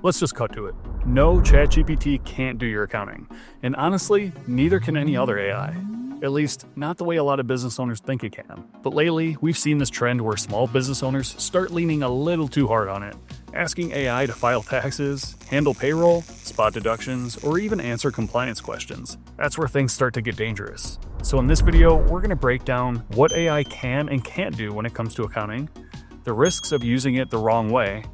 Let's just cut to it. No, ChatGPT can't do your accounting. And honestly, neither can any other AI. At least, not the way a lot of business owners think it can. But lately, we've seen this trend where small business owners start leaning a little too hard on it, asking AI to file taxes, handle payroll, spot deductions, or even answer compliance questions. That's where things start to get dangerous. So in this video, we're going to break down what AI can and can't do when it comes to accounting, the risks of using it the wrong way,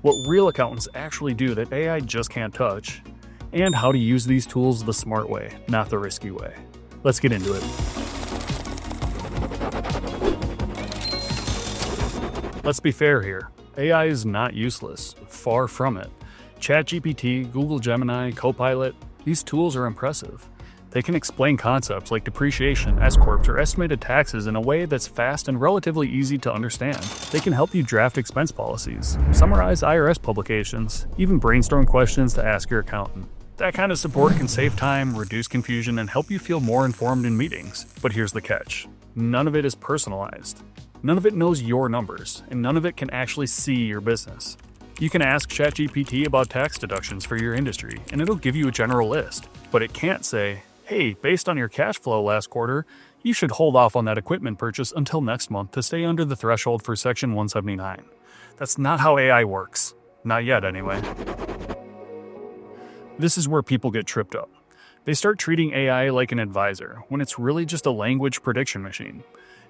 what real accountants actually do that AI just can't touch, and how to use these tools the smart way, not the risky way. Let's get into it. Let's be fair here. AI is not useless. Far from it. ChatGPT, Google Gemini, Copilot, these tools are impressive. They can explain concepts like depreciation, S-corps, or estimated taxes in a way that's fast and relatively easy to understand. They can help you draft expense policies, summarize IRS publications, even brainstorm questions to ask your accountant. That kind of support can save time, reduce confusion, and help you feel more informed in meetings. But here's the catch. None of it is personalized. None of it knows your numbers, and none of it can actually see your business. You can ask ChatGPT about tax deductions for your industry, and it'll give you a general list. But it can't say, hey, based on your cash flow last quarter, you should hold off on that equipment purchase until next month to stay under the threshold for Section 179. That's not how AI works. Not yet, anyway. This is where people get tripped up. They start treating AI like an advisor, when it's really just a language prediction machine.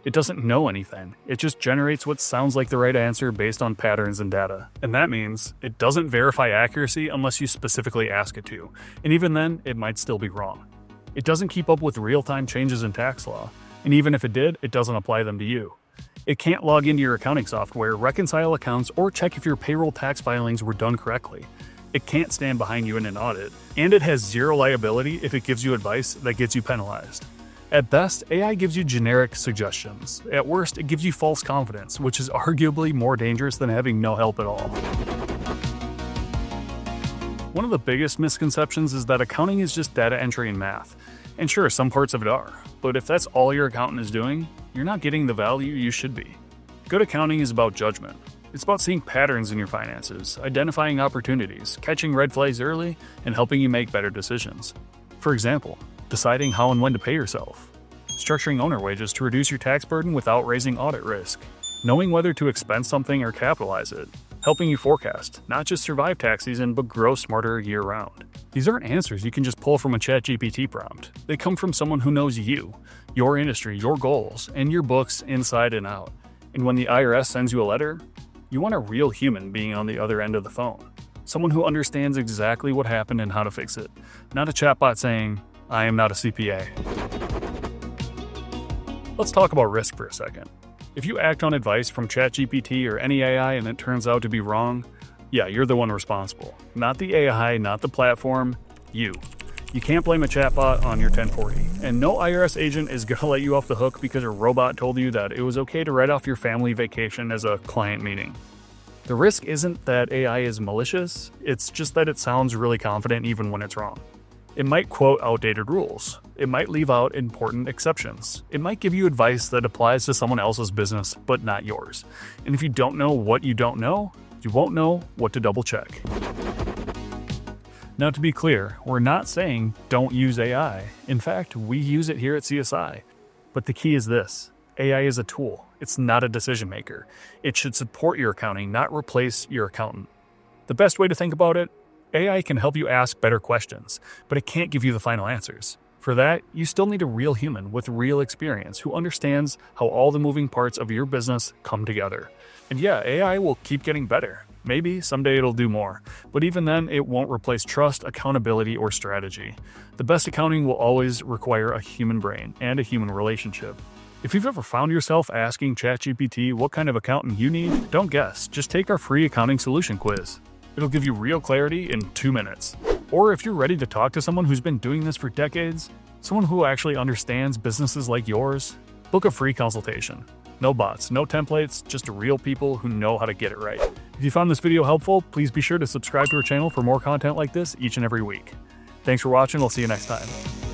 It doesn't know anything, it just generates what sounds like the right answer based on patterns and data. And that means it doesn't verify accuracy unless you specifically ask it to, and even then, it might still be wrong. It doesn't keep up with real-time changes in tax law, and even if it did, it doesn't apply them to you. It can't log into your accounting software, reconcile accounts, or check if your payroll tax filings were done correctly. It can't stand behind you in an audit, and it has zero liability if it gives you advice that gets you penalized. At best, AI gives you generic suggestions. At worst, it gives you false confidence, which is arguably more dangerous than having no help at all. One of the biggest misconceptions is that accounting is just data entry and math. And sure, some parts of it are, but if that's all your accountant is doing, you're not getting the value you should be. Good accounting is about judgment. It's about seeing patterns in your finances, identifying opportunities, catching red flags early, and helping you make better decisions. For example, deciding how and when to pay yourself, structuring owner wages to reduce your tax burden without raising audit risk, knowing whether to expense something or capitalize it, helping you forecast, not just survive tax season, but grow smarter year-round. These aren't answers you can just pull from a ChatGPT prompt. They come from someone who knows you, your industry, your goals, and your books inside and out. And when the IRS sends you a letter, you want a real human being on the other end of the phone. Someone who understands exactly what happened and how to fix it. Not a chatbot saying, I am not a CPA. Let's talk about risk for a second. If you act on advice from ChatGPT or any AI and it turns out to be wrong, yeah, you're the one responsible. Not the AI, not the platform, you. You can't blame a chatbot on your 1040. And no IRS agent is gonna let you off the hook because a robot told you that it was okay to write off your family vacation as a client meeting. The risk isn't that AI is malicious, it's just that it sounds really confident even when it's wrong. It might quote outdated rules. It might leave out important exceptions. It might give you advice that applies to someone else's business, but not yours. And if you don't know what you don't know, you won't know what to double check. Now, to be clear, we're not saying don't use AI. In fact, we use it here at CSI. But the key is this. AI is a tool. It's not a decision maker. It should support your accounting, not replace your accountant. The best way to think about it, AI can help you ask better questions, but it can't give you the final answers. For that, you still need a real human with real experience who understands how all the moving parts of your business come together. And yeah, AI will keep getting better. Maybe someday it'll do more, but even then, it won't replace trust, accountability, or strategy. The best accounting will always require a human brain and a human relationship. If you've ever found yourself asking ChatGPT what kind of accountant you need, don't guess, just take our free accounting solution quiz. It'll give you real clarity in 2 minutes. Or if you're ready to talk to someone who's been doing this for decades, someone who actually understands businesses like yours, book a free consultation. No bots, no templates, just real people who know how to get it right. If you found this video helpful, please be sure to subscribe to our channel for more content like this each and every week. Thanks for watching, we'll see you next time.